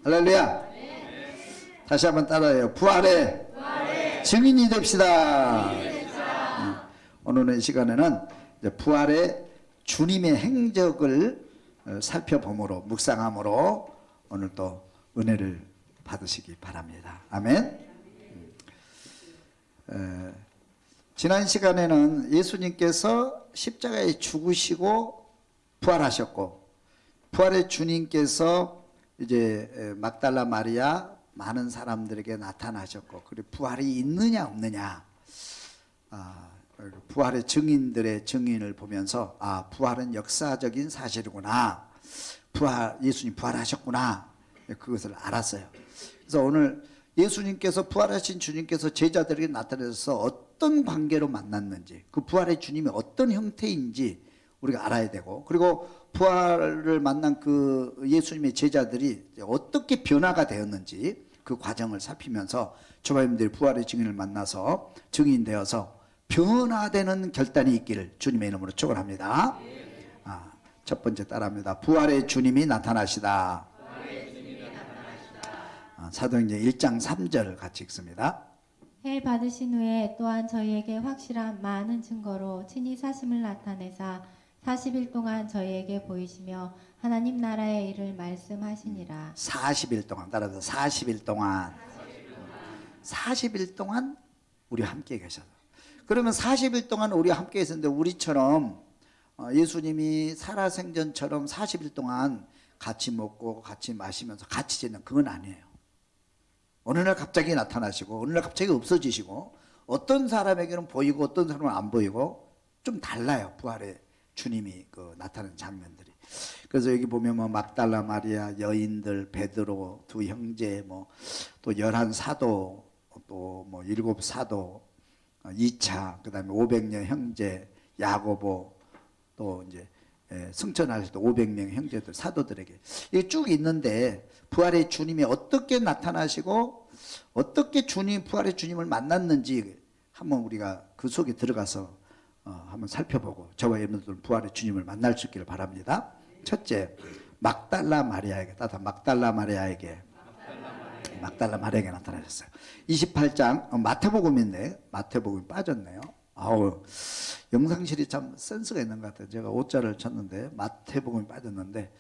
할렐루야. 다시 한번 따라해요. 부활의 증인이 됩시다. 오늘 이 시간에는 이제 부활의 주님의 행적을 살펴봄으로, 묵상함으로 오늘 또 은혜를 받으시기 바랍니다. 아멘. 지난 시간에는 예수님께서 십자가에 죽으시고 부활하셨고, 부활의 주님께서 이제 막달라 마리아 많은 사람들에게 나타나셨고, 그리고 부활이 있느냐 없느냐, 부활의 증인들의 증인을 보면서 부활은 역사적인 사실이구나, 예수님 부활하셨구나, 그것을 알았어요. 그래서 오늘 예수님께서, 부활하신 주님께서 제자들에게 나타나셔서 어떤 관계로 만났는지, 그 부활의 주님이 어떤 형태인지 우리가 알아야 되고, 그리고 부활을 만난 그 예수님의 제자들이 어떻게 변화가 되었는지 그 과정을 살피면서 조바님들이 부활의 증인을 만나서 증인되어서 변화되는 결단이 있기를 주님의 이름으로 축원합니다. 첫 번째 따라합니다. 부활의 주님이 나타나시다. 사도행전 1장 3절 같이 읽습니다. 해 받으신 후에 또한 저희에게 확실한 많은 증거로 친히 사심을 나타내사 40일 동안 저희에게 보이시며 하나님 나라의 일을 말씀하시니라. 40일 동안, 따라서 40일 동안 40일 동안 우리와 함께 계셔서, 그러면 40일 동안 우리와 함께 계셨는데, 우리처럼 예수님이 살아생전처럼 40일 동안 같이 먹고 같이 마시면서 같이 지내는, 그건 아니에요. 어느 날 갑자기 나타나시고 어느 날 갑자기 없어지시고, 어떤 사람에게는 보이고 어떤 사람은 안 보이고 좀 달라요. 부활의 주님이 나타나는 장면들이. 그래서 여기 보면 막달라 마리아, 여인들, 베드로 두 형제, 또 11사도, 또 7사도, 2차, 그다음에 500년 형제 야고보, 또 이제 승천하실 때 500명 형제들, 사도들에게 이게 쭉 있는데, 부활의 주님이 어떻게 나타나시고 어떻게 부활의 주님을 만났는지 한번 우리가 그 속에 들어가서 한번 살펴보고, 저와 여러분들 부활의 주님을 만날 수 있기를 바랍니다. 첫째, 막달라 마리아에게 나타나셨어요. 28장 마태복음인데, 마태복음이 빠졌네요. 영상실이 참 센스가 있는 것 같아요. 제가 5자를 쳤는데 마태복음이 빠졌는데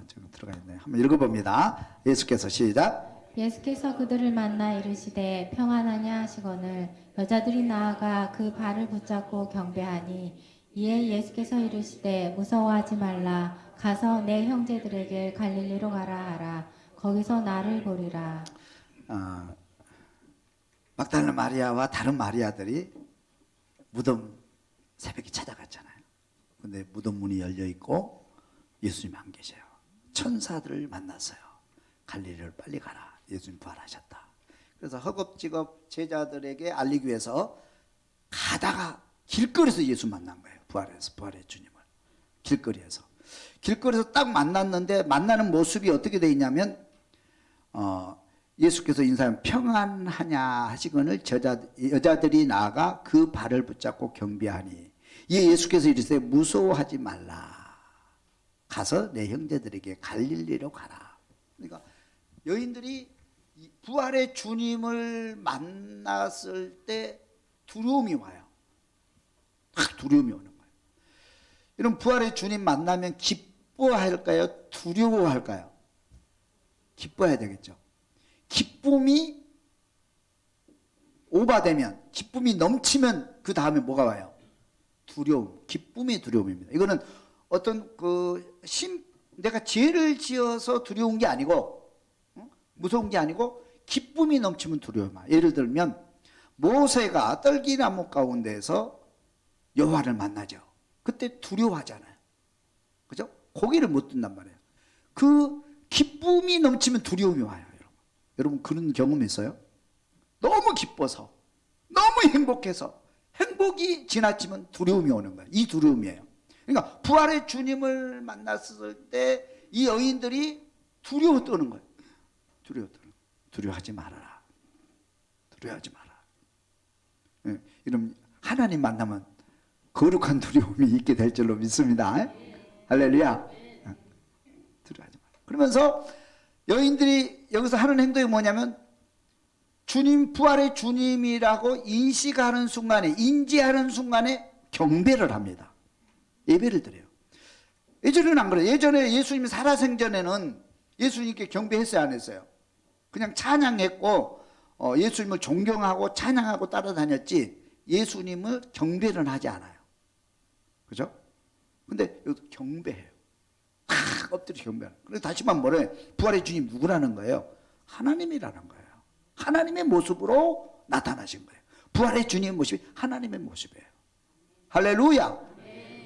지금 들어가 있네요. 한번 읽어봅니다. 예수께서, 시작. 예수께서 그들을 만나 이르시되 평안하냐 하시거늘 여자들이 나아가 그 발을 붙잡고 경배하니, 이에 예수께서 이르시되 무서워하지 말라. 가서 내 형제들에게 갈릴리로 가라 하라. 거기서 나를 보리라. 막달라 마리아와 다른 마리아들이 무덤 새벽에 찾아갔잖아요. 근데 무덤 문이 열려 있고 예수님이 안 계셔요. 천사들을 만났어요. 갈릴리를 빨리 가라. 예수님 부활하셨다. 그래서 허겁지겁 제자들에게 알리기 위해서 가다가 길거리에서 예수 만난 거예요. 부활의 주님을 길거리에서 딱 만났는데, 만나는 모습이 어떻게 돼 있냐면, 예수께서 인사하면 평안하냐 하시거늘 여자들이 나아가 그 발을 붙잡고 경배하니, 이에 예수께서 이르시되 무서워하지 말라. 가서 내 형제들에게 갈릴리로 가라. 그러니까 여인들이 부활의 주님을 만났을 때 두려움이 와요. 두려움이 오는 거예요. 이런 부활의 주님 만나면 기뻐할까요? 두려워할까요? 기뻐해야 되겠죠. 기쁨이 오바되면, 기쁨이 넘치면 그 다음에 뭐가 와요? 두려움. 기쁨의 두려움입니다. 이거는 어떤 내가 죄를 지어서 두려운 게 아니고, 무서운 게 아니고, 기쁨이 넘치면 두려워요. 예를 들면 모세가 떨기나무 가운데서 여호와를 만나죠. 그때 두려워하잖아요. 그죠? 고개를 못 든단 말이에요. 그 기쁨이 넘치면 두려움이 와요. 여러분 그런 경험 있어요? 너무 기뻐서, 너무 행복해서, 행복이 지나치면 두려움이 오는 거예요. 이 두려움이에요. 그러니까 부활의 주님을 만났을 때 이 여인들이 두려워 떠는 거예요. 두려워하지 말아라. 두려워하지 마라. 이런 하나님 만나면 거룩한 두려움이 있게 될 줄로 믿습니다. 할렐루야. 두려워하지 마라. 그러면서 여인들이 여기서 하는 행동이 뭐냐면 주님, 부활의 주님이라고 인식하는 순간에, 인지하는 순간에 경배를 합니다. 예배를 드려요. 예전에는 안 그래요. 예전에 예수님이 살아생전에는 예수님께 경배했어요, 안 했어요? 그냥 찬양했고 예수님을 존경하고 찬양하고 따라다녔지 예수님을 경배는 하지 않아요. 그죠? 근데 여기서 경배해요. 탁 엎드려 경배하는. 그래서 다시만 뭐래? 부활의 주님 누구라는 거예요? 하나님이라는 거예요. 하나님의 모습으로 나타나신 거예요. 부활의 주님의 모습이 하나님의 모습이에요. 할렐루야.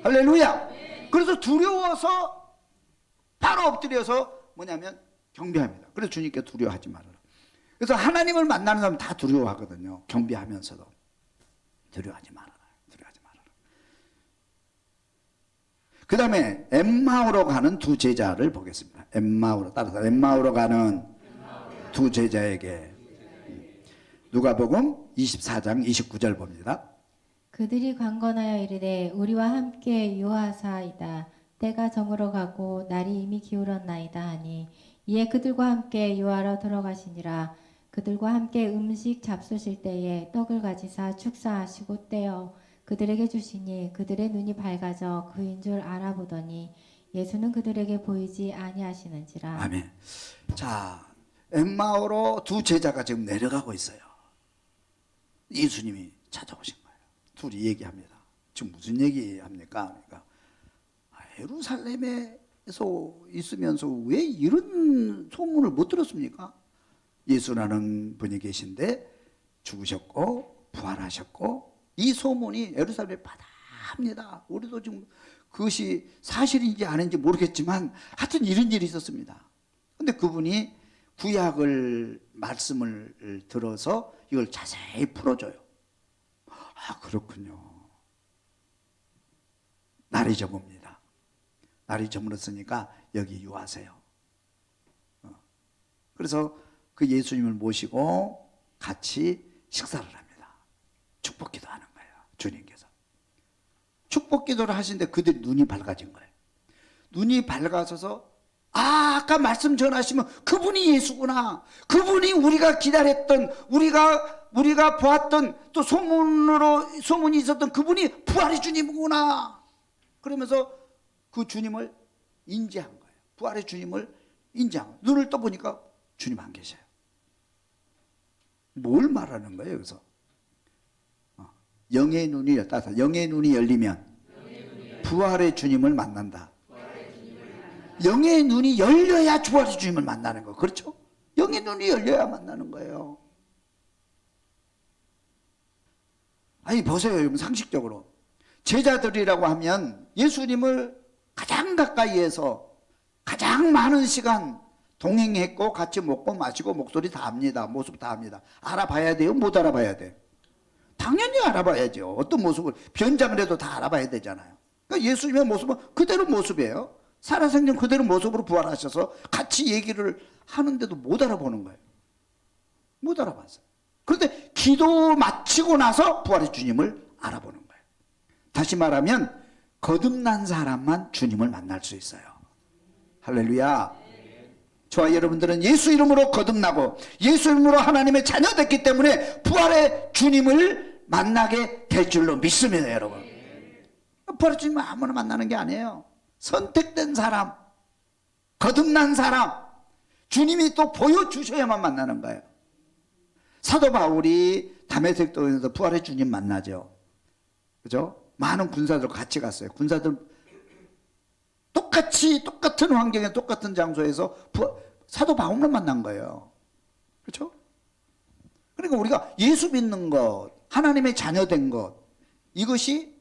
할렐루야. 그래서 두려워서 바로 엎드려서 뭐냐면 경배합니다. 그래서 주님께 두려워하지 말아라. 그래서 하나님을 만나는 사람 다 두려워하거든요. 경배하면서도 두려워하지 말아라. 두려워하지 말아라. 그 다음에 엠마오로 가는 두 제자를 보겠습니다. 엠마오로 따라서 엠마오로 가는 두 제자에게 누가복음 24장 29절 봅니다. 그들이 강건하여 이르되 우리와 함께 유하사이다. 때가 저물어 가고 날이 이미 기울었나이다 하니 이에 그들과 함께 유하러 들어가시니라. 그들과 함께 음식 잡수실 때에 떡을 가지사 축사하시고 떼어 그들에게 주시니 그들의 눈이 밝아져 그인 줄 알아보더니 예수는 그들에게 보이지 아니하시는지라. 아멘. 자, 엠마오로 두 제자가 지금 내려가고 있어요. 예수님이 찾아오신 거예요. 둘이 얘기합니다. 지금 무슨 얘기합니까? 그러니까 예루살렘에서 있으면서 왜 이런 소문을 못 들었습니까? 예수라는 분이 계신데 죽으셨고 부활하셨고 이 소문이 예루살렘에 바다합니다. 우리도 지금 그것이 사실인지 아닌지 모르겠지만 하여튼 이런 일이 있었습니다. 근데 그분이 구약을 말씀을 들어서 이걸 자세히 풀어줘요. 아, 그렇군요. 날이 저뭅니다. 날이 저물었으니까 여기 유하세요. 그래서 그 예수님을 모시고 같이 식사를 합니다. 축복 기도하는 거예요. 주님께서. 축복 기도를 하시는데 그들이 눈이 밝아진 거예요. 눈이 밝아져서 아까 말씀 전하시면 그분이 예수구나. 그분이 우리가 기다렸던 우리가 보았던 또 소문이 있었던 그분이 부활의 주님이구나. 그러면서 그 주님을 인지한 거예요. 부활의 주님을 인지한 거예요. 눈을 떠보니까 주님 안 계셔요. 뭘 말하는 거예요, 여기서? 영의 눈이 열다서 영의 눈이 열리면 부활의 주님을 만난다. 영의 눈이 열려야 부활의 주님을 만나는 거. 그렇죠? 영의 눈이 열려야 만나는 거예요. 아니 보세요, 여러분. 상식적으로 제자들이라고 하면 예수님을 가장 가까이에서 가장 많은 시간 동행했고 같이 먹고 마시고 목소리 다 합니다. 모습 다 합니다. 알아봐야 돼요? 못 알아봐야 돼요? 당연히 알아봐야죠. 어떤 모습을 변장을 해도 다 알아봐야 되잖아요. 그러니까 예수님의 모습은 그대로 모습이에요. 살아생전 그대로 모습으로 부활하셔서 같이 얘기를 하는데도 못 알아보는 거예요. 못 알아봤어요. 그런데 기도 마치고 나서 부활의 주님을 알아보는 거예요. 다시 말하면 거듭난 사람만 주님을 만날 수 있어요. 할렐루야. 저와 여러분들은 예수 이름으로 거듭나고 예수 이름으로 하나님의 자녀 됐기 때문에 부활의 주님을 만나게 될 줄로 믿습니다, 여러분. 부활의 주님은 아무나 만나는 게 아니에요. 선택된 사람, 거듭난 사람, 주님이 또 보여주셔야만 만나는 거예요. 사도 바울이 다메섹 도에서 부활의 주님 만나죠. 그죠? 많은 군사들 같이 갔어요. 군사들 똑같은 환경에 똑같은 장소에서 사도 바울만 만난 거예요. 그렇죠? 그러니까 우리가 예수 믿는 것, 하나님의 자녀된 것, 이것이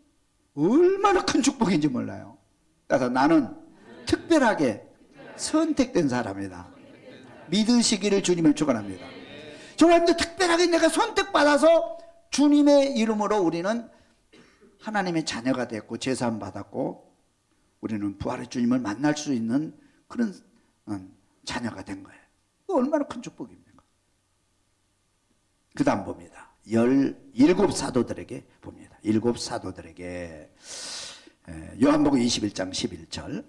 얼마나 큰 축복인지 몰라요. 그래서 나는 특별하게 선택된 사람이다. 믿으시기를 주님을 축원합니다. 저 완전 특별하게 내가 선택받아서 주님의 이름으로 우리는 하나님의 자녀가 됐고 제사함 받았고 우리는 부활의 주님을 만날 수 있는 그런 자녀가 된 거예요. 얼마나 큰 축복입니까? 그 다음 봅니다. 17사도들에게 봅니다. 7사도들에게 요한복음 21장 11절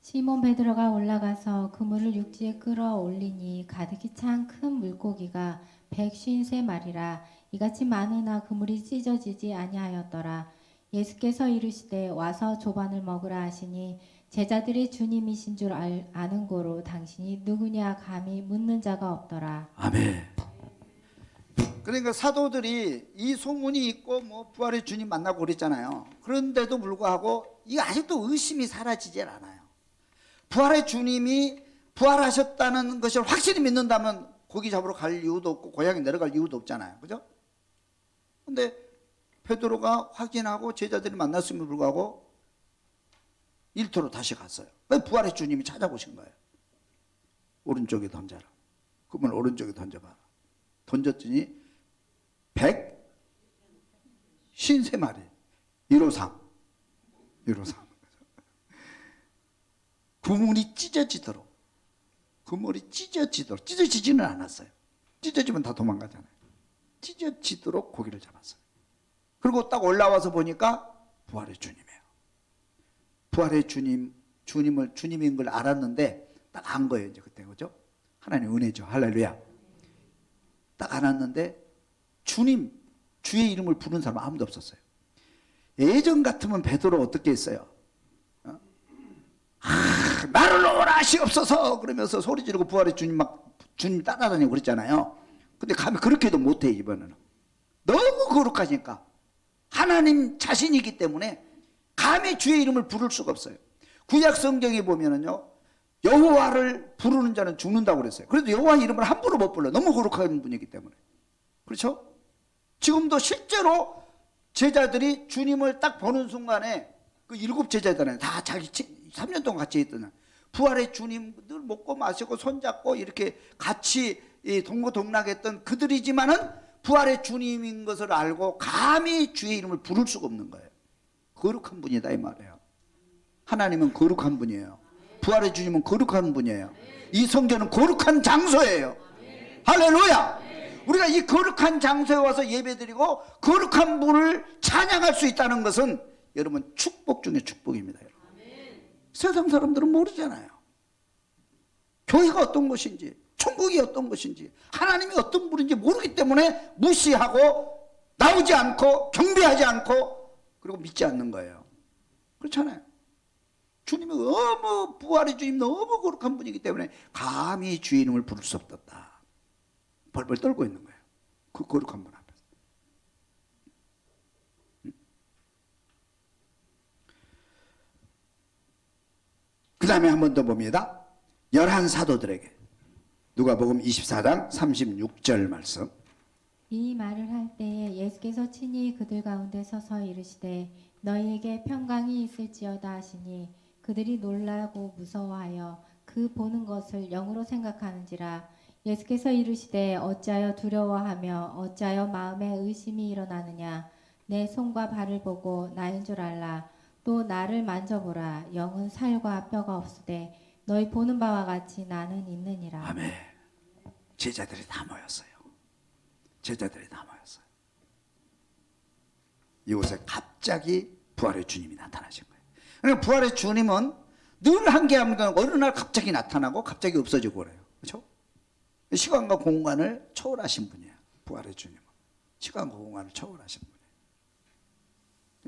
시몬 베드로가 올라가서 그물을 육지에 끌어올리니 가득히 찬 큰 물고기가 153마리라. 이같이 많으나 그물이 찢어지지 아니하였더라. 예수께서 이르시되 와서 조반을 먹으라 하시니 제자들이 주님이신 줄 아는 고로 당신이 누구냐 감히 묻는 자가 없더라. 아멘. 그러니까 사도들이 이 소문이 있고 뭐 부활의 주님 만나고 그랬잖아요. 그런데도 불구하고 이 아직도 의심이 사라지질 않아요. 부활의 주님이 부활하셨다는 것을 확실히 믿는다면 고기 잡으러 갈 이유도 없고 고향에 내려갈 이유도 없잖아요. 그죠? 근데 베드로가 확인하고 제자들이 만났음에도 불구하고 일터로 다시 갔어요. 부활의 주님이 찾아오신 거예요. 오른쪽에 던져라. 그러면 오른쪽에 던져봐라. 던졌더니 153마리 153 그물이 찢어지도록 찢어지지는 않았어요. 찢어지면 다 도망가잖아요. 찢어지도록 고기를 잡았어요. 그리고 딱 올라와서 보니까 부활의 주님이에요. 부활의 주님인 걸 알았는데 딱 안 거예요. 이제 그때 그죠? 하나님 은혜죠. 할렐루야. 딱 알았는데 주님, 주의 이름을 부르는 사람 아무도 없었어요. 예전 같으면 베드로 어떻게 했어요? 나를 놓으라 하시옵소서 그러면서 소리 지르고 부활의 주님 따라다니고 그랬잖아요. 근데 감히 그렇게도 못해. 이번에는 너무 거룩하니까 하나님 자신이기 때문에 감히 주의 이름을 부를 수가 없어요. 구약 성경에 보면은요, 여호와를 부르는 자는 죽는다고 그랬어요. 그래도 여호와 이름을 함부로 못 불러요. 너무 거룩한 분이기 때문에. 그렇죠? 지금도 실제로 제자들이 주님을 딱 보는 순간에 그 7 제자잖아요. 다 자기 3년 동안 같이 있던 부활의 주님 늘 먹고 마시고 손잡고 이렇게 같이 동고동락했던 그들이지만은 부활의 주님인 것을 알고 감히 주의 이름을 부를 수가 없는 거예요. 거룩한 분이다 이 말이에요. 하나님은 거룩한 분이에요. 부활의 주님은 거룩한 분이에요. 이 성전은 거룩한 장소예요. 할렐루야. 우리가 이 거룩한 장소에 와서 예배드리고 거룩한 분을 찬양할 수 있다는 것은 여러분 축복 중에 축복입니다. 여러분. 세상 사람들은 모르잖아요. 교회가 어떤 것인지, 천국이 어떤 것인지, 하나님이 어떤 분인지 모르기 때문에 무시하고 나오지 않고 경배하지 않고 그리고 믿지 않는 거예요. 그렇잖아요. 주님이 너무 부활의 주님 너무 거룩한 분이기 때문에 감히 주의 이름을 부를 수 없었다. 벌벌 떨고 있는 거예요. 그 거룩한 분 앞에서. 그 다음에 한 번 더 봅니다. 11 사도들에게 누가복음 24장 36절 말씀. 이 말을 할 때에 예수께서 친히 그들 가운데 서서 이르시되 너희에게 평강이 있을지어다 하시니 그들이 놀라고 무서워하여 그 보는 것을 영으로 생각하는지라. 예수께서 이르시되 어찌하여 두려워하며 어찌하여 마음에 의심이 일어나느냐. 내 손과 발을 보고 나인 줄 알라. 또 나를 만져보라. 영은 살과 뼈가 없으되 너희 보는 바와 같이 나는 있느니라. 아멘. 제자들이 다 모였어요. 제자들이 다 모였어요. 이곳에 갑자기 부활의 주님이 나타나신 거예요. 그러니까 부활의 주님은 늘 함께하는 건 어느 날 갑자기 나타나고 갑자기 없어지고 그래요. 그렇죠? 시간과 공간을 초월하신 분이에요. 부활의 주님은 시간과 공간을 초월하신 분이에요.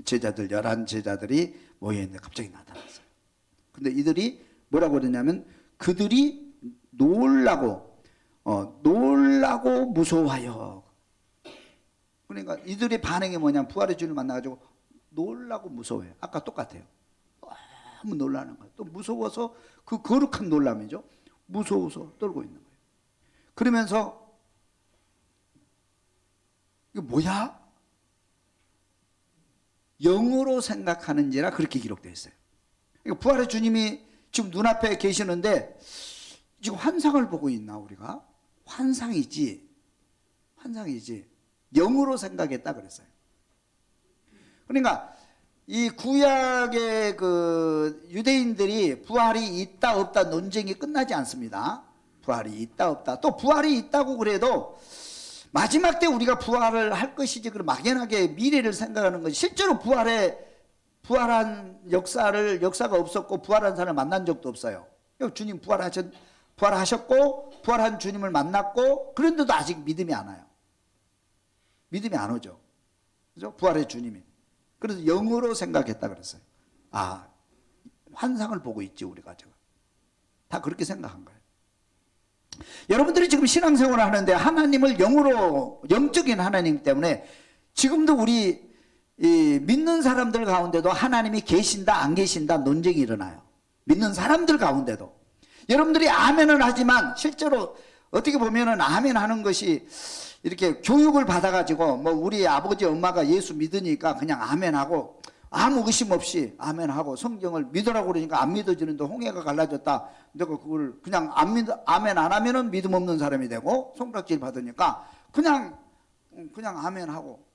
제자들 11 제자들이 모여있는데 갑자기 나타났어요. 근데 이들이 뭐라고 그러냐면 그들이 놀라고 무서워하여. 그러니까 이들의 반응이 뭐냐면 부활의 주님을 만나가지고 놀라고 무서워해요. 아까 똑같아요. 너무 놀라는 거예요. 또 무서워서 그 거룩한 놀람이죠. 무서워서 떨고 있는 거예요. 그러면서 이거 뭐야? 영으로 생각하는지라 그렇게 기록되어 있어요. 그러니까 부활의 주님이 지금 눈앞에 계시는데 지금 환상을 보고 있나 우리가? 환상이지. 영으로 생각했다 그랬어요. 그러니까 이 구약의 그 유대인들이 부활이 있다 없다 논쟁이 끝나지 않습니다. 부활이 있다 없다. 또 부활이 있다고 그래도 마지막 때 우리가 부활을 할 것이지 그런 막연하게 미래를 생각하는 것이 실제로 부활의 부활한 역사가 없었고 부활한 사람을 만난 적도 없어요. 주님 부활하셨고 부활한 주님을 만났고 그런데도 아직 믿음이 안 와요. 믿음이 안 오죠. 그죠? 부활의 주님이. 그래서 영으로 생각했다 그랬어요. 아, 환상을 보고 있지 우리가 지금. 다 그렇게 생각한 거예요. 여러분들이 지금 신앙생활을 하는데 하나님을 영으로, 영적인 하나님 때문에 지금도 우리 이 믿는 사람들 가운데도 하나님이 계신다 안 계신다 논쟁이 일어나요. 믿는 사람들 가운데도. 여러분들이 아멘을 하지만 실제로 어떻게 보면은 아멘 하는 것이 이렇게 교육을 받아가지고 뭐 우리 아버지 엄마가 예수 믿으니까 그냥 아멘하고 아무 의심 없이 아멘하고 성경을 믿으라고 그러니까 안 믿어지는데 홍해가 갈라졌다. 내가 그걸 그냥 아멘 안 하면은 믿음 없는 사람이 되고 손가락질 받으니까 그냥 아멘하고.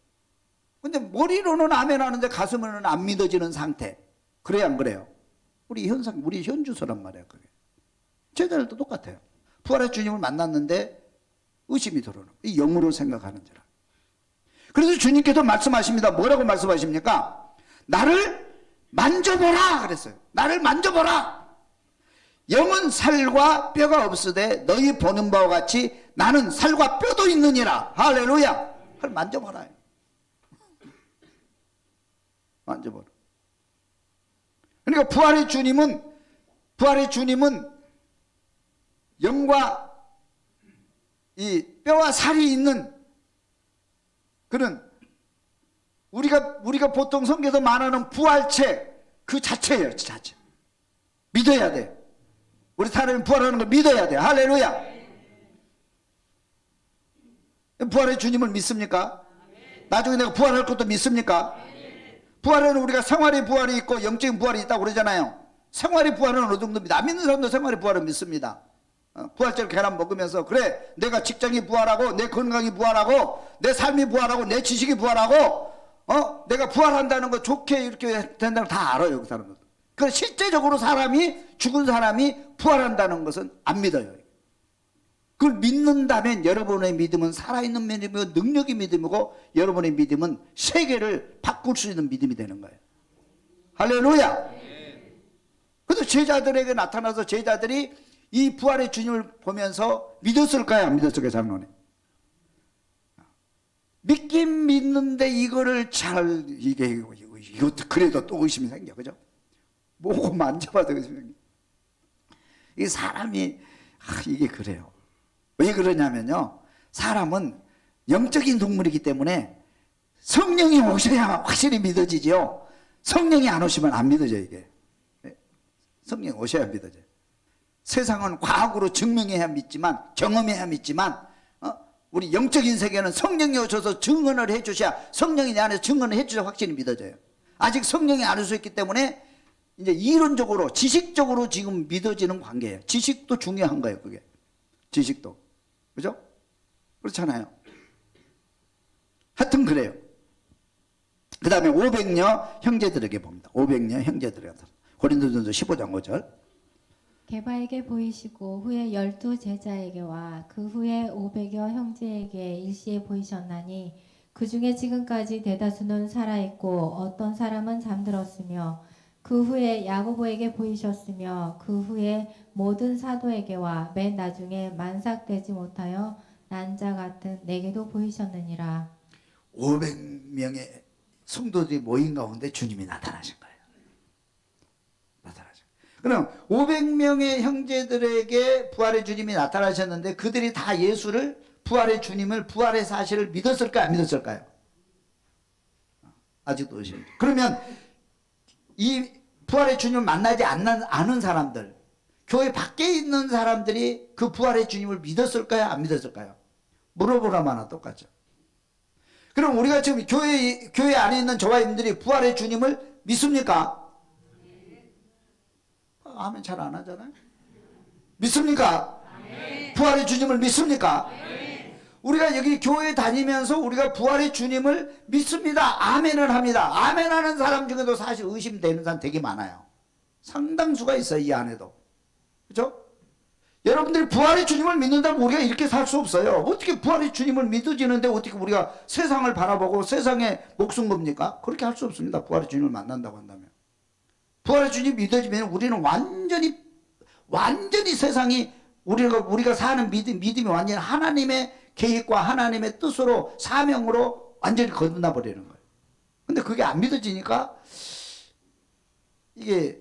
근데 머리로는 아멘 하는데 가슴으로는 안 믿어지는 상태. 그래야 안 그래요? 우리 현주소란 말이에요. 그게. 제자들도 똑같아요. 부활의 주님을 만났는데 의심이 들어오는 이 영으로 생각하는지라. 그래서 주님께서 말씀하십니다. 뭐라고 말씀하십니까? 나를 만져보라 그랬어요. 나를 만져보라. 영은 살과 뼈가 없으되 너희 보는 바와 같이 나는 살과 뼈도 있느니라. 할렐루야. 그걸 만져보라. 만져보라. 그러니까 부활의 주님은 영과 이 뼈와 살이 있는 그런 우리가 보통 성경에서 말하는 부활체 그 자체예요. 자체. 믿어야 돼. 우리 사람이 부활하는 걸 믿어야 돼. 할렐루야. 부활의 주님을 믿습니까? 나중에 내가 부활할 것도 믿습니까? 부활에는 우리가 생활의 부활이 있고 영적인 부활이 있다고 그러잖아요. 생활의 부활은 어느 정도입니다. 안 믿는 사람도 생활의 부활을 믿습니다. 부활절 계란 먹으면서 그래 내가 직장이 부활하고 내 건강이 부활하고 내 삶이 부활하고 내 지식이 부활하고 내가 부활한다는 거 좋게 이렇게 된다는 걸 다 알아요. 그 사람들. 그래서 실제적으로 죽은 사람이 부활한다는 것은 안 믿어요. 그걸 믿는다면 여러분의 믿음은 살아있는 믿음이고 능력의 믿음이고 여러분의 믿음은 세계를 바꿀 수 있는 믿음이 되는 거예요. 할렐루야. 그래서 제자들에게 나타나서 제자들이 이 부활의 주님을 보면서 믿었을까요? 안 믿었을까요? 장로님. 믿긴 믿는데 이거를 이것도 그래도 또 의심이 생겨. 그죠? 뭐고 만져봐도 의심이 생겨. 이 사람이 이게 그래요. 왜 그러냐면요. 사람은 영적인 동물이기 때문에 성령이 오셔야 확실히 믿어지죠. 성령이 안 오시면 안 믿어져요. 이게. 성령이 오셔야 믿어져요. 세상은 과학으로 증명해야 믿지만 경험해야 믿지만 우리 영적인 세계는 성령이 오셔서 증언을 해주셔야 성령이 내 안에서 증언을 해주셔야 확실히 믿어져요. 아직 성령이 안 오셨기 때문에 이제 이론적으로 지식적으로 지금 믿어지는 관계예요. 지식도 중요한 거예요. 그게 지식도 그죠? 그렇잖아요. 하여튼 그래요. 그 다음에 500여 형제들에게 봅니다. 500여 형제들에게 고린도전서 15장 5절 게바에게 보이시고 후에 12 제자에게와 그 후에 500여 형제에게 일시에 보이셨나니 그 중에 지금까지 대다수는 살아있고 어떤 사람은 잠들었으며 그 후에 야고보에게 보이셨으며 그 후에 모든 사도에게와 맨 나중에 만삭되지 못하여 난 자 같은 내게도 보이셨느니라. 500명의 성도들이 모인 가운데 주님이 나타나신 거예요. 나타나신 거예요. 그럼 500명의 형제들에게 부활의 주님이 나타나셨는데 그들이 다 예수를 부활의 주님을 부활의 사실을 믿었을까요? 안 믿었을까요? 아직도 의심이. 그러면 이 부활의 주님을 만나지 않은 사람들, 교회 밖에 있는 사람들이 그 부활의 주님을 믿었을까요? 안 믿었을까요? 물어보라면 하나 똑같죠. 그럼 우리가 지금 교회 안에 있는 저와 여러분들이 부활의 주님을 믿습니까? 아멘 잘 안 하잖아요. 믿습니까? 부활의 주님을 믿습니까? 우리가 여기 교회 다니면서 우리가 부활의 주님을 믿습니다. 아멘을 합니다. 아멘 하는 사람 중에도 사실 의심되는 사람 되게 많아요. 상당수가 있어요. 이 안에도. 그죠? 여러분들이 부활의 주님을 믿는다면 우리가 이렇게 살 수 없어요. 어떻게 부활의 주님을 믿어지는데 어떻게 우리가 세상을 바라보고 세상에 목숨 겁니까? 그렇게 할 수 없습니다. 부활의 주님을 만난다고 한다면. 부활의 주님 믿어지면 우리는 완전히 세상이 우리가 사는 믿음이 완전히 하나님의 계획과 하나님의 뜻으로 사명으로 완전히 거듭나 버리는 거예요. 근데 그게 안 믿어지니까 이게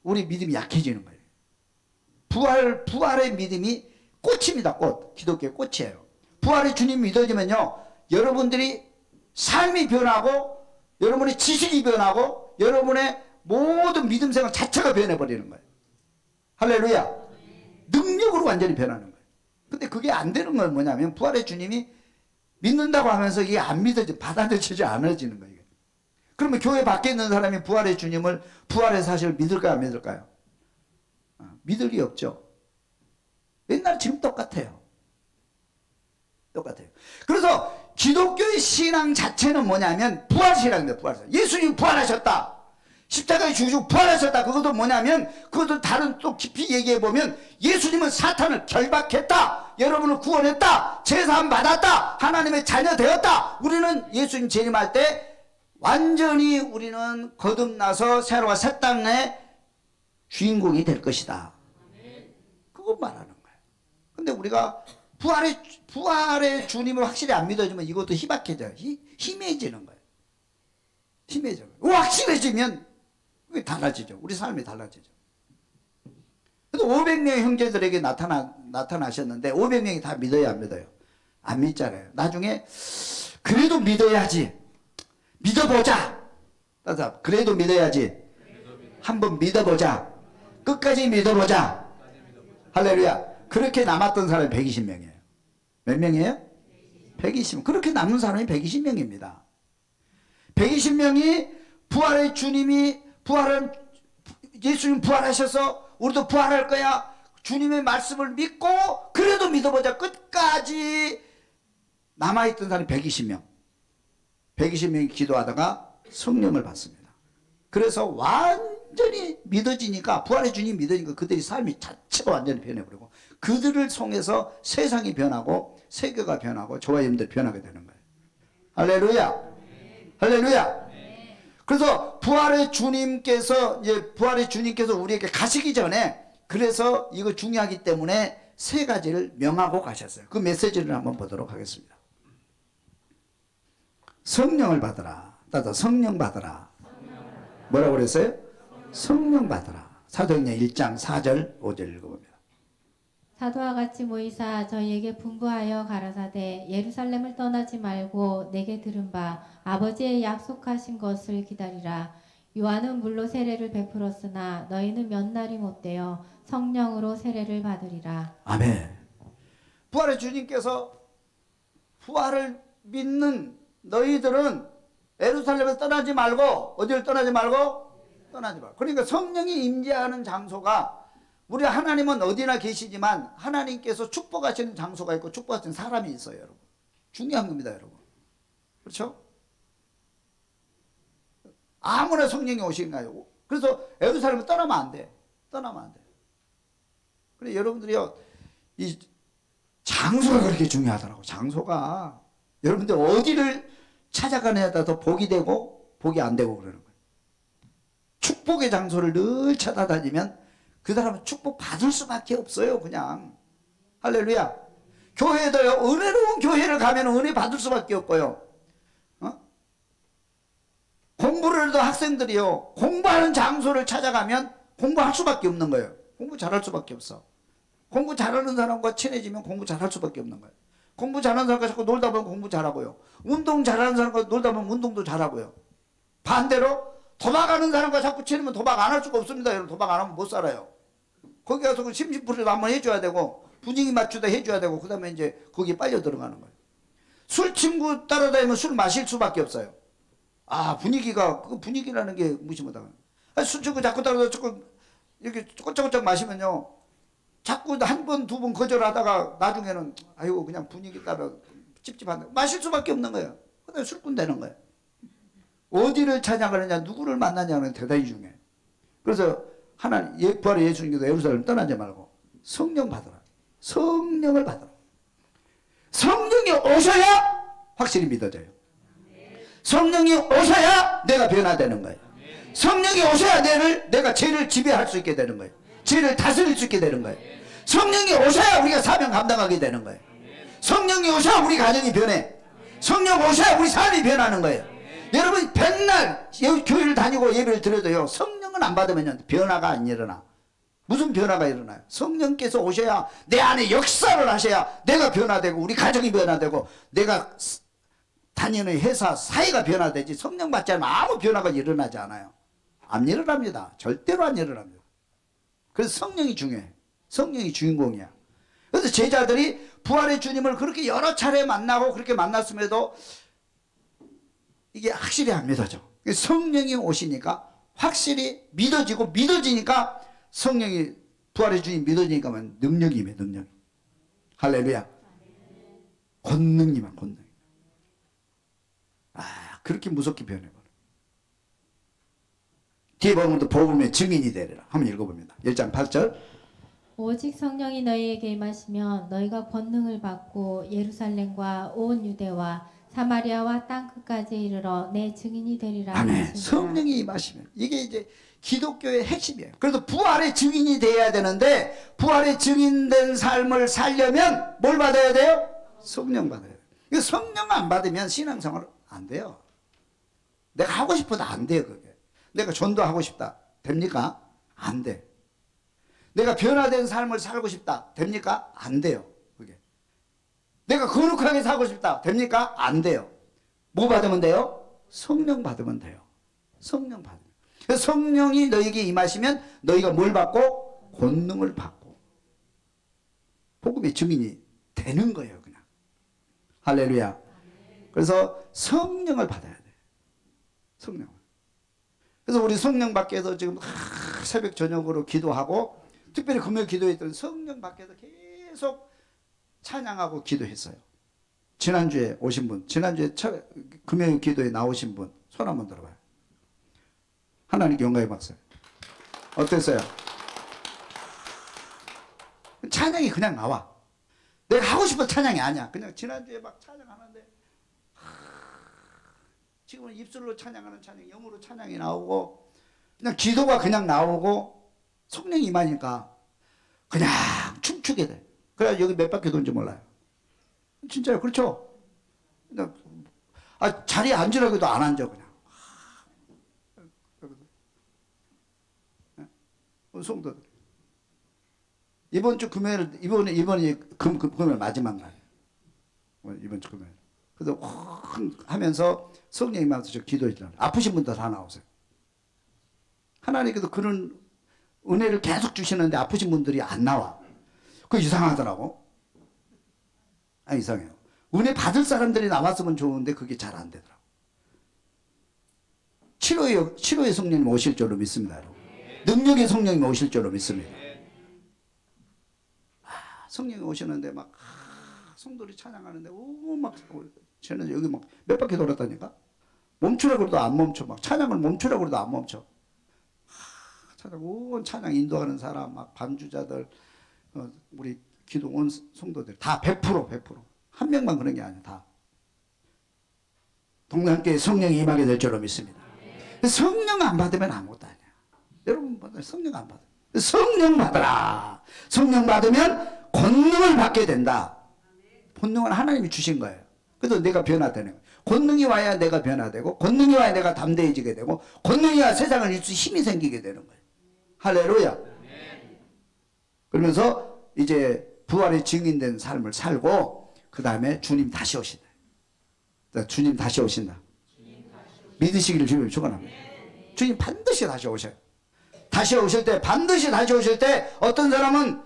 우리 믿음이 약해지는 거예요. 부활의 믿음이 꽃입니다. 꽃. 기독교의 꽃이에요. 부활의 주님 믿어지면요, 여러분들이 삶이 변하고 여러분의 지식이 변하고 여러분의 모든 믿음 생활 자체가 변해버리는 거예요. 할렐루야. 능력으로 완전히 변하는 거예요. 근데 그게 안 되는 건 뭐냐면 부활의 주님이 믿는다고 하면서 이게 안 받아들여지지 않아지는 거예요. 그러면 교회 밖에 있는 사람이 부활의 주님을, 부활의 사실을 믿을까요, 안 믿을까요? 믿을 리 없죠. 옛날 지금 똑같아요. 똑같아요. 그래서 기독교의 신앙 자체는 뭐냐면 부활신앙입니다. 부활신앙. 예수님 부활하셨다. 십자가에 죽으시고 부활하셨다. 그것도 뭐냐면, 그것도 다른 또 깊이 얘기해 보면 예수님은 사탄을 결박했다. 여러분을 구원했다. 제사함 받았다. 하나님의 자녀 되었다. 우리는 예수님 재림할 때 완전히 우리는 거듭나서 새로운 새 땅의 주인공이 될 것이다. 그거 말하는 거예요. 근데 우리가 부활의 주님을 확실히 안 믿어주면 이것도 희박해져요. 희미해지는 거예요. 희미해져요. 확실해지면 그게 달라지죠. 우리 삶이 달라지죠. 그래서 500명의 형제들에게 나타나셨는데 500명이 다 믿어요, 안 믿어요? 안 믿잖아요. 나중에 그래도 믿어야지. 믿어보자. 그래도 믿어야지. 한번 믿어보자. 끝까지 믿어보자. 할렐루야. 그렇게 남았던 사람이 120명이에요. 몇 명이에요? 120명. 그렇게 남는 사람이 120명입니다. 120명이 부활의 주님이 예수님 부활하셔서 우리도 부활할 거야. 주님의 말씀을 믿고 그래도 믿어보자. 끝까지 남아있던 사람이 120명. 120명이 기도하다가 성령을 받습니다. 그래서 완전히 믿어지니까, 부활의 주님 믿으니까 그들이 삶이 자체가 완전히 변해버리고 그들을 통해서 세상이 변하고 세계가 변하고 저와 여러분들이 변하게 되는 거예요. 할렐루야. 할렐루야. 그래서 부활의 주님께서 우리에게 가시기 전에, 그래서 이거 중요하기 때문에 세 가지를 명하고 가셨어요. 그 메시지를 한번 보도록 하겠습니다. 성령을 받으라. 성령 받으라. 뭐라고 그랬어요? 성령 받으라. 사도행전 1장 4절 5절 읽어봅니다. 사도와 같이 모이사 저희에게 분부하여 가라사대 예루살렘을 떠나지 말고 내게 들은 바 아버지의 약속하신 것을 기다리라. 요한은 물로 세례를 베풀었으나 너희는 몇 날이 못되어 성령으로 세례를 받으리라. 아멘. 부활의 주님께서 부활을 믿는 너희들은 예루살렘에서 떠나지 말고, 어디를 떠나지 말고? 떠나지 말고. 그러니까 성령이 임재하는 장소가, 우리 하나님은 어디나 계시지만 하나님께서 축복하시는 장소가 있고 축복하시는 사람이 있어요, 여러분. 중요한 겁니다, 여러분. 그렇죠? 아무나 성령이 오시는가요? 그래서 예루살렘을 떠나면 안 돼. 떠나면 안 돼. 그래, 여러분들이요, 이 장소가 그렇게 중요하더라고. 장소가. 여러분들 어디를 찾아가느냐에 따라서 복이 되고 복이 안 되고 그러는 거예요. 축복의 장소를 늘 찾아다니면 그 사람은 축복 받을 수밖에 없어요, 그냥. 할렐루야. 교회도요, 은혜로운 교회를 가면 은혜 받을 수밖에 없고요. 공부를 해도 학생들이요, 공부하는 장소를 찾아가면 공부할 수밖에 없는 거예요. 공부 잘할 수밖에 없어. 공부 잘하는 사람과 친해지면 공부 잘할 수밖에 없는 거예요. 공부 잘하는 사람과 자꾸 놀다 보면 공부 잘하고요. 운동 잘하는 사람과 놀다 보면 운동도 잘하고요. 반대로 도박하는 사람과 자꾸 친하면 도박 안 할 수가 없습니다. 여러분, 도박 안 하면 못 살아요. 거기 가서 그 심심풀이도 한번 해줘야 되고 분위기 맞추다 해줘야 되고 그 다음에 이제 거기에 빨려 들어가는 거예요. 술 친구 따라다니면 술 마실 수밖에 없어요. 아, 그 분위기라는 게 무시못하고. 술 친구 자꾸 따라다니면 자꾸 이렇게 꼬짝꼬짝 마시면요, 자꾸 한 번, 두 번 거절하다가 나중에는 아이고 그냥 분위기 따라 찝찝한데 마실 수밖에 없는 거예요. 그다음에 술꾼 되는 거예요. 어디를 찾아가느냐, 누구를 만나냐는 대단히 중요해요. 그래서 부활의 예수님께서 예루살렘 떠나지 말고 성령 받으라. 성령을 받으라. 성령이 오셔야 확실히 믿어져요. 성령이 오셔야 내가 변화되는 거예요. 성령이 오셔야 내가 죄를 지배할 수 있게 되는 거예요. 죄를 다스릴 수 있게 되는 거예요. 성령이 오셔야 우리가 사명 감당하게 되는 거예요. 성령이 오셔야 우리 가정이 변해. 성령 오셔야 우리 삶이 변하는 거예요. 여러분 백날 교회를 다니고 예배를 드려도요, 성령을 안 받으면 변화가 안 일어나. 무슨 변화가 일어나요? 성령께서 오셔야 내 안에 역사를 하셔야 내가 변화되고 우리 가정이 변화되고 내가 다니는 회사 사회가 변화되지, 성령 받지 않으면 아무 변화가 일어나지 않아요. 안 일어납니다. 절대로 안 일어납니다. 그래서 성령이 중요해. 성령이 주인공이야. 그래서 제자들이 부활의 주님을 그렇게 여러 차례 만나고 그렇게 만났음에도 이게 확실히 안 믿어져. 성령이 오시니까 확실히 믿어지고, 믿어지니까 성령이, 부활의 주님 믿어지니까 능력이 임해. 능력. 할렐루야. 권능이만 권능. 그렇게 무섭게 변해버려. 뒤에 보면 또 복음의 증인이 되리라. 한번 읽어봅니다. 1장 8절. 오직 성령이 너희에게 임하시면 너희가 권능을 받고 예루살렘과 온 유대와 사마리아와 땅 끝까지 이르러 내 증인이 되리라. 아멘. 하시니라. 성령이 임하시면 이게 이제 기독교의 핵심이에요. 그래서 부활의 증인이 돼야 되는데, 부활의 증인된 삶을 살려면 뭘 받아야 돼요? 성령 받아야 돼요. 이거 성령 안 받으면 신앙생활 안 돼요. 내가 하고 싶어도 안 돼요. 그게. 내가 전도하고 싶다. 됩니까? 안 돼. 내가 변화된 삶을 살고 싶다. 됩니까? 안 돼요. 그게. 내가 거룩하게 살고 싶다. 됩니까? 안 돼요. 뭐 받으면 돼요? 성령 받으면 돼요. 성령 받으면. 그래서 성령이 너에게 임하시면 너희가 뭘 받고? 권능을 받고. 복음의 증인이 되는 거예요. 그냥. 할렐루야. 그래서 성령을 받아야 돼. 성령. 그래서 우리 성령 밖에서 지금 새벽 저녁으로 기도하고, 특별히 금요일 기도했던 성령 밖에서 계속 찬양하고 기도했어요. 지난주에 오신 분, 지난주에 금요일 기도에 나오신 분, 손 한번 들어봐요. 하나님께 영광의 박수. 어땠어요? 찬양이 그냥 나와. 내가 하고 싶은 찬양이 아니야. 그냥 지난주에 막 찬양하는데, 지금은 입술로 찬양하는 찬양, 영으로 찬양이 나오고, 그냥 기도가 그냥 나오고, 성령이 임하니까 그냥 춤추게 돼. 그래 여기 몇 바퀴 돈지 몰라요. 진짜요. 그렇죠? 자리에 앉으라고 해도 안 앉아 그냥. 성도들. 이번 주 금요일, 이번이 금요일 마지막 날. 이번 주 금요일. 그래서 하면서 성령 임하면서 저 기도했잖아요. 아프신 분들 다 나오세요. 하나님께서 그런 은혜를 계속 주시는데 아프신 분들이 안 나와. 그거 이상하더라고. 이상해요. 은혜 받을 사람들이 나왔으면 좋은데 그게 잘 안 되더라고. 치료의 성령님 오실 줄로 믿습니다. 여러분. 능력의 성령님 오실 줄로 믿습니다. 성령이 오시는데 막 성도들이 찬양하는데 막 쟤는 여기 막 몇 바퀴 돌았다니까. 멈추라고 해도 안 멈춰. 막 찬양을 멈추라고 해도 안 멈춰. 찬양 인도하는 사람, 막 반주자들, 우리 기도 온 성도들 다 100%. 한 명만 그런 게 아니야. 다. 동남교회 성령이 임하게 될 줄로 믿습니다. 성령 안 받으면 아무것도 아니야. 여러분 성령 안 받아. 성령 받아라. 성령 받으면 권능을 받게 된다. 권능은 하나님이 주신 거예요. 그래서 내가 변화되는 거예요. 권능이 와야 내가 변화되고, 권능이 와야 내가 담대해지게 되고, 권능이 와야 세상을 일수 힘이 생기게 되는 거예요. 할렐루야. 그러면서 이제 부활의 증인된 삶을 살고, 그 다음에 주님 다시 오신다. 주님 다시 오신다. 믿으시기를 주님 축원합니다. 주님 반드시 다시 오셔요. 다시 오실 때, 반드시 다시 오실 때 어떤 사람은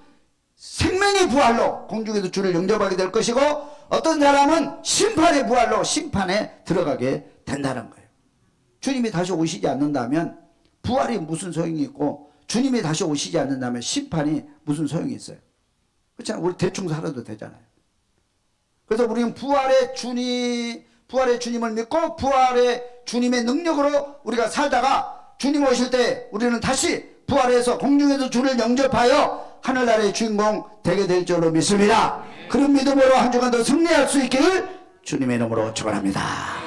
생명의 부활로 공중에서 주를 영접하게 될 것이고, 어떤 사람은 심판의 부활로 심판에 들어가게 된다는 거예요. 주님이 다시 오시지 않는다면 부활이 무슨 소용이 있고, 주님이 다시 오시지 않는다면 심판이 무슨 소용이 있어요. 그렇잖아요. 우리 대충 살아도 되잖아요. 그래서 우리는 부활의 주님을 믿고 부활의 주님의 능력으로 우리가 살다가 주님 오실 때 우리는 다시 부활해서 공중에서 주를 영접하여 하늘나라의 주인공 되게 될 줄로 믿습니다. 그런 믿음으로 한 주간도 승리할 수 있기를 주님의 이름으로 축원합니다.